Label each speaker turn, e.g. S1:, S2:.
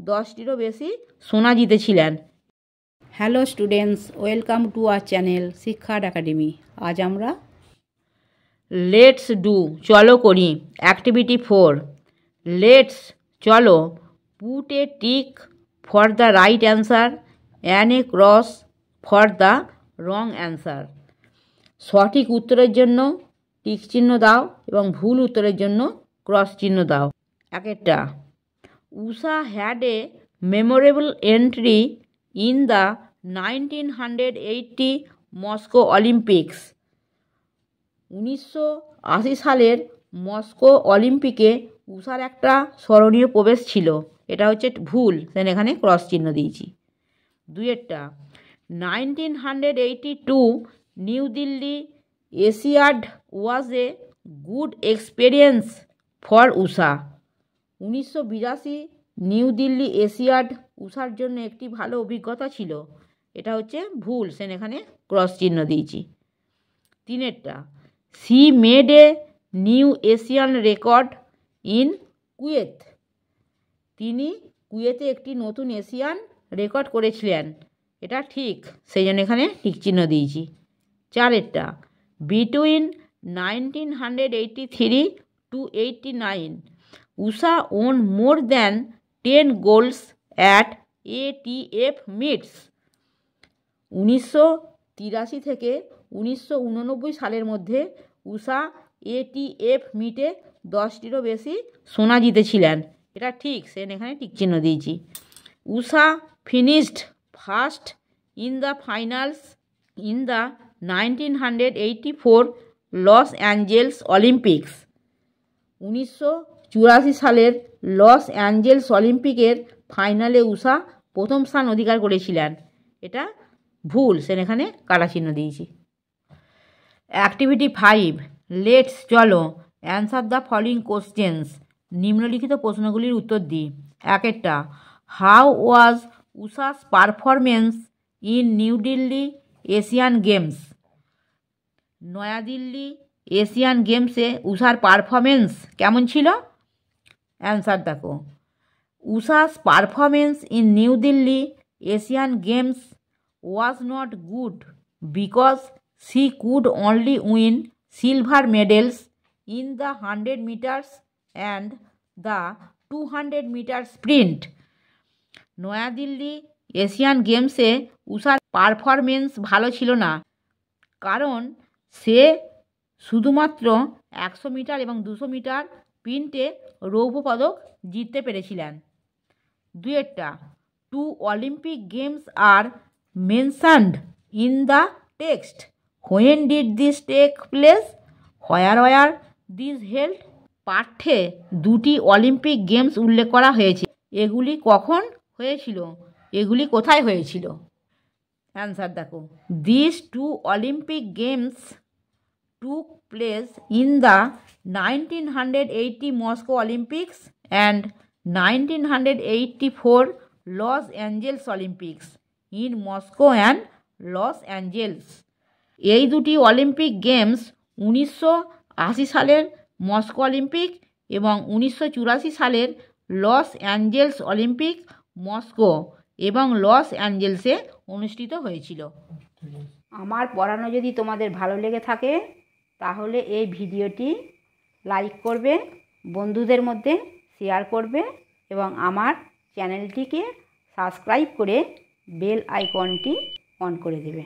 S1: 10টিরও বেশি সোনা জিতেছিলেন। Hello students, welcome to our channel শিক্ষা একাডেমি। আজ আমরা লেটস ডু চলো করি অ্যাক্টিভিটি 4 লেটস চলো put a tick for the right answer and a cross for the wrong answer. সঠিক উত্তরের জন্য টিক চিহ্ন দাও এবং ভুল উত্তরের জন্য ক্রস চিহ্ন দাও। একটা, Usha had a memorable entry in the 1980 Moscow Olympics. 1980 সালের মস্কো অলিম্পিকে উষার একটা স্মরণীয় প্রবেশ ছিল, এটা হচ্ছে ভুল, সেন এখানে ক্রস চিহ্ন দিয়েছি। দুইয়েরটা, 1982 New Delhi Asiad was a good experience for Usha. 1982 New Delhi Asiad উষার জন্য একটি ভালো অভিজ্ঞতা ছিল, এটা হচ্ছে ভুল, সেন এখানে ক্রস চিহ্ন দিয়েছি। তিনেরটা, she made a new Asian record in Kuwait. তিনি কুয়েতে একটি নতুন এশিয়ান রেকর্ড করেছিলেন, এটা ঠিক, সেই জন্য এখানে টিক চিহ্ন দিয়েছি। চারেরটা, between 1983 to 89 Usha won more than 10 golds at ATF meets. 1983 থেকে 1989 সালের মধ্যে উষা ATF মিটে 10টিরও বেশি সোনা জিতেছিলেন, এটা ঠিক, সেন এখানে টিক চিহ্ন দিয়েছি। Usha finished first in the finals in the 1984 Los Angeles Olympics. 1984 সালের লস অ্যাঞ্জেলস অলিম্পিকের ফাইনালে উষা প্রথম স্থান অধিকার করেছিলেন, এটা ভুল, সেন এখানে কাটা চিহ্ন দিয়েছি। অ্যাক্টিভিটি 5 লেটস চলো অ্যান্সার দ্য ফলোয়িং কোশ্চেন্স, নিম্নলিখিত প্রশ্নগুলির উত্তর দিই। একটা, how was Usha's performance in New Delhi Asian Games. Naya Dilli Asian গেমসে উষার পারফরমেন্স কেমন ছিল? অ্যান্সার দেখো, Usha's performance in New Delhi Asian Games was not good because she could only win silver medals in the 100 meters and the 200 meter sprint. New Delhi Asian গেমসে উষার performance ভালো ছিল না, কারণ সে শুধুমাত্র 100 মিটার এবং 200 মিটার স্প্রিন্টে রৌপ্য পদক জিততে পেরেছিলেন। দুইয়েরটা, two Olympic Games are mentioned in the text. When did this take place? Where were this held? পাঠ্যে দুটি অলিম্পিক গেমস উল্লেখ করা হয়েছে, এগুলি কখন হয়েছিল, এগুলি কোথায় হয়েছিল? অ্যান্সার দেখো, this two Olympic games took place in the 1980 Moscow Olympics and 1984 Los Angeles Olympics in Moscow and Los Angeles. এই দুটি অলিম্পিক গেমস 1980 সালের মস্কো অলিম্পিক এবং 1984 সালের লস অ্যাঞ্জেলস অলিম্পিক মস্কো এবং লস অ্যাঞ্জেলসে অনুষ্ঠিত হয়েছিল। আমার পড়ানো যদি তোমাদের ভালো লেগে থাকে তাহলে এই ভিডিওটি লাইক করবে, বন্ধুদের মধ্যে শেয়ার করবে এবং আমার চ্যানেলটিকে সাবস্ক্রাইব করে বেল আইকনটি অন করে দেবে।